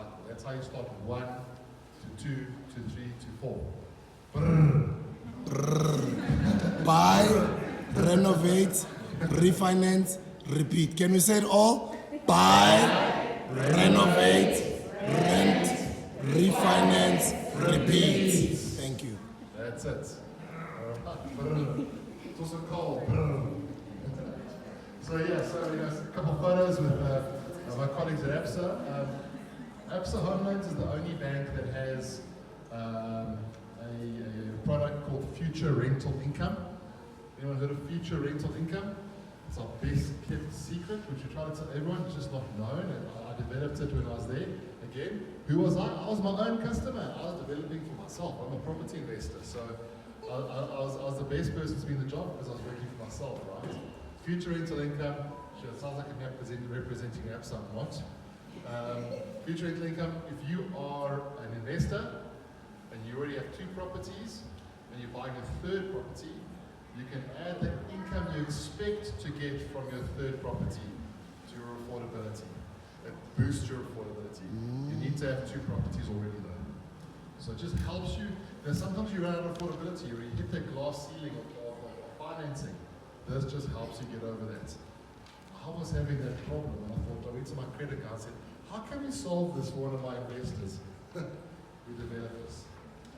cycle. That's how you start 1 to 2 to 3 to 4. Brrrr. Brrrr. Buy, renovate, refinance, repeat. Can we say it all? Buy, renovate, rent, refinance, repeat. Thank you. That's it. Brrrr. It's also called brrrr. So a couple of photos with my colleagues at ABSA. ABSA Home Loans is the only bank that has a product called Future Rental Income. Anyone heard of Future Rental Income? It's our best kept secret, which we try to tell everyone. It's just not known, and I developed it when I was there. Again, who was I? I was my own customer. I was developing for myself. I'm a property investor, so I was the best person to be in the job because I was working for myself, right? Future rental income, sure, it sounds like I'm representing apps, I'm not. Future rental income, if you are an investor and you already have 2 properties and you're buying a 3rd property, you can add the income you expect to get from your 3rd property to your affordability. It boosts your affordability. You need to have 2 properties already though. So it just helps you. Sometimes you run out of affordability, you hit the glass ceiling of financing. This just helps you get over that. I was having that problem and I thought, I went to my credit guy and said, how can we solve this for one of my investors? We develop this.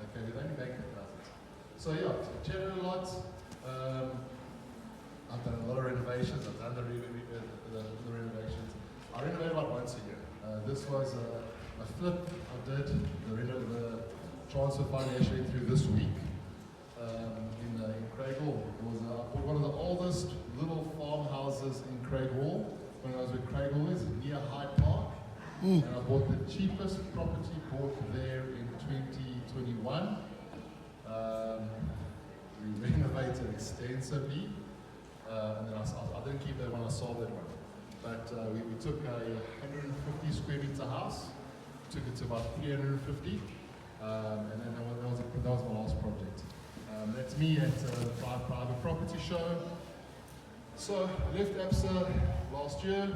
Okay, we're the only bank that does it. So yeah, I chatted a lot. I've done a lot of renovations. I've done the renovations. I renovate about once a year. This was a flip I did. The transfer financially through this week. In Craighall. I bought one of the oldest little farmhouses in Craighall when I was with Craighall, is near Hyde Park. And I bought the cheapest property bought there in 2021. We renovated extensively. And then I didn't keep that when I sold that one. But we took a 150 square meter house, took it to about 350. And then that was my last project. That's me at the private property show. So I left ABSA last year.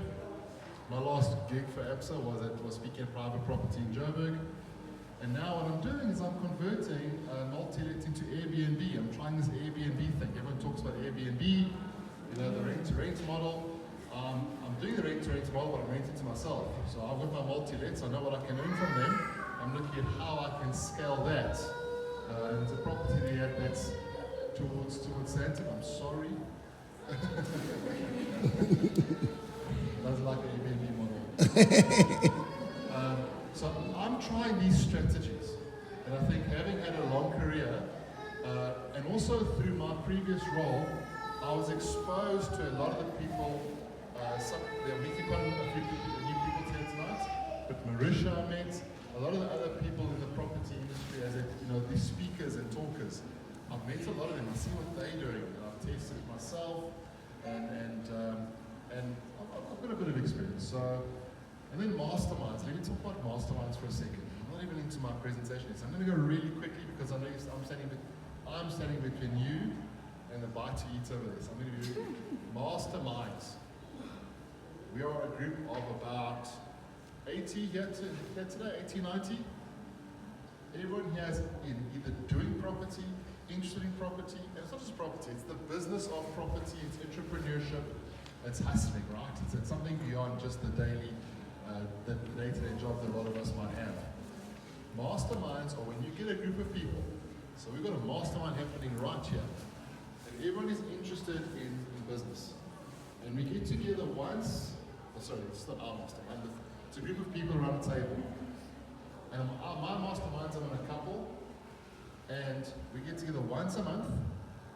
My last gig for ABSA was speaking at private property in Joburg. And now what I'm doing is I'm converting multi-let into Airbnb. I'm trying this Airbnb thing. Everyone talks about Airbnb, the rent-to-rent model. I'm doing the rent-to-rent model, but I'm renting to myself. So I've got my multi-lets. I know what I can earn from them. I'm looking at how I can scale that. And it's a property there that's towards Sandton. I'm sorry. That's like an Airbnb model. So I'm trying these strategies. And I think having had a long career, and also through my previous role, I was exposed to a lot of the people. They're meeting quite a few new people here tonight. But Marisha I met. A lot of the other people in the property industry, as these speakers and talkers, I've met a lot of them. I see what they're doing. I've tested it myself, and I've got a bit of experience. So, and then masterminds. Let me talk about masterminds for a second. I'm not even into my presentation yet. So I'm going to go really quickly because I know I'm standing between you and the bite to eat over there. So I'm going to be really masterminds. We are a group of about 80 here today, 80, 90. Everyone here is either doing property, interested in property, and it's not just property, it's the business of property, it's entrepreneurship, it's hustling, right? It's something beyond just the daily, the day-to-day job that a lot of us might have. Masterminds are when you get a group of people, so we've got a mastermind happening right here, and everyone is interested in business. And we get together once, it's not our mastermind, it's a group of people around a table. And my masterminds, I'm in a couple, and we get together once a month.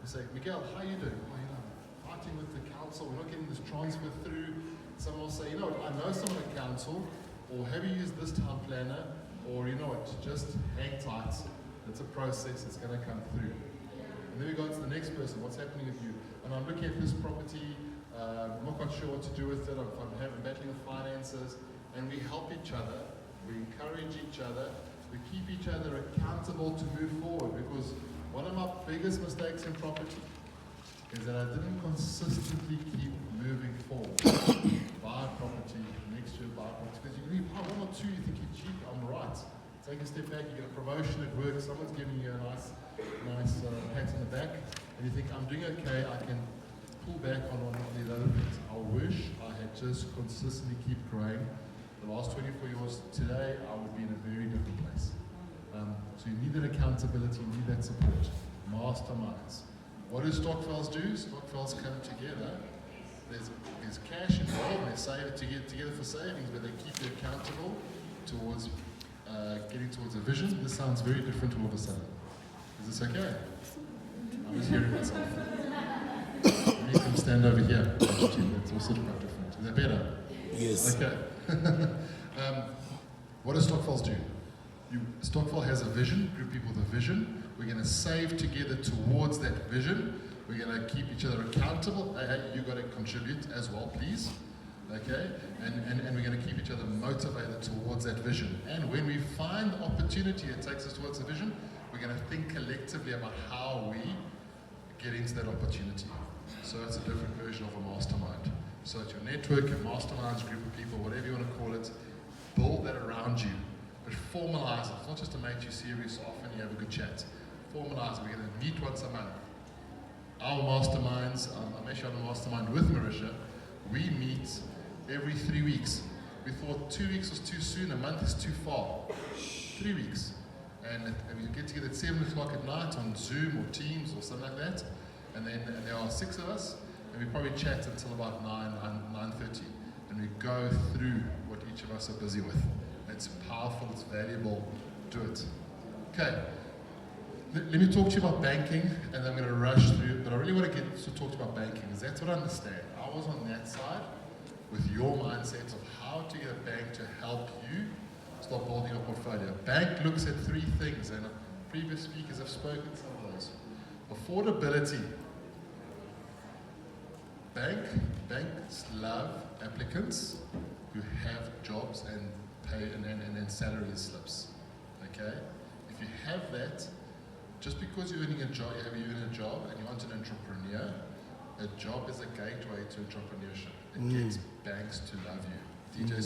We say, Miguel, how are you doing? Oh, fighting with the council, we're not getting this transfer through. Someone will say, you know what, I know someone at council, or have you used this town planner, or you know what, just hang tight. It's a process, it's going to come through. And then we go on to the next person, what's happening with you? And I'm looking at this property, I'm not quite sure what to do with it, I'm battling with finances, and we help each other, we encourage each other, we keep each other accountable to move forward, because one of my biggest mistakes in property is that I didn't consistently keep moving forward. Buy a property, next year buy a property, because you leave 1 or two, you think, gee, I'm right. Take a step back, you get a promotion at work, someone's giving you a nice pat on the back, and you think, I'm doing okay, I can pull back on one of these other things. I wish I had just consistently keep growing. The last 24 years, today, I would be in a very different place. So you need that accountability, you need that support. Masterminds. What do Stokvels do? Stokvels come together. There's cash involved, they save it together for savings, but they keep you accountable towards getting towards a vision. This sounds very different all of a sudden. Is this okay? I'm just hearing myself. Maybe you can stand over here. That's also quite different. Is that better? Yes. Okay. What does Stokvels do? Stokvel has a vision, group people with a vision. We're going to save together towards that vision. We're going to keep each other accountable. Hey, you got to contribute as well, please. Okay? And we're going to keep each other motivated towards that vision. And when we find the opportunity that takes us towards the vision, we're going to think collectively about how we get into that opportunity. So it's a different version of a mastermind. So it's your network, your masterminds, group of people, whatever you want to call it, build that around you. But formalize it. It's not just to make you serious often, you have a good chat. Formalize it. We're going to meet once a month. Our masterminds, I'm actually on a mastermind with Marisha. We meet every 3 weeks. We thought 2 weeks was too soon, a month is too far. 3 weeks. And we get together at 7 o'clock at night on Zoom or Teams or something like that. And there are 6 of us, and we probably chat until about 9:30. And we go through what each of us are busy with. It's powerful, it's valuable, do it. Okay, let me talk to you about banking, and I'm going to rush through, but I really want to get to talk to you about banking, because that's what I understand. I was on that side with your mindset of how to get a bank to help you start building your portfolio. Bank looks at 3 things, and previous speakers have spoken to some of those. Affordability. Banks love applicants who have jobs and pay and salary slips. Okay? If you have that, just because you're earning a job, you earn a job and you want an entrepreneur, a job is a gateway to entrepreneurship. It gets banks to love you. DJ's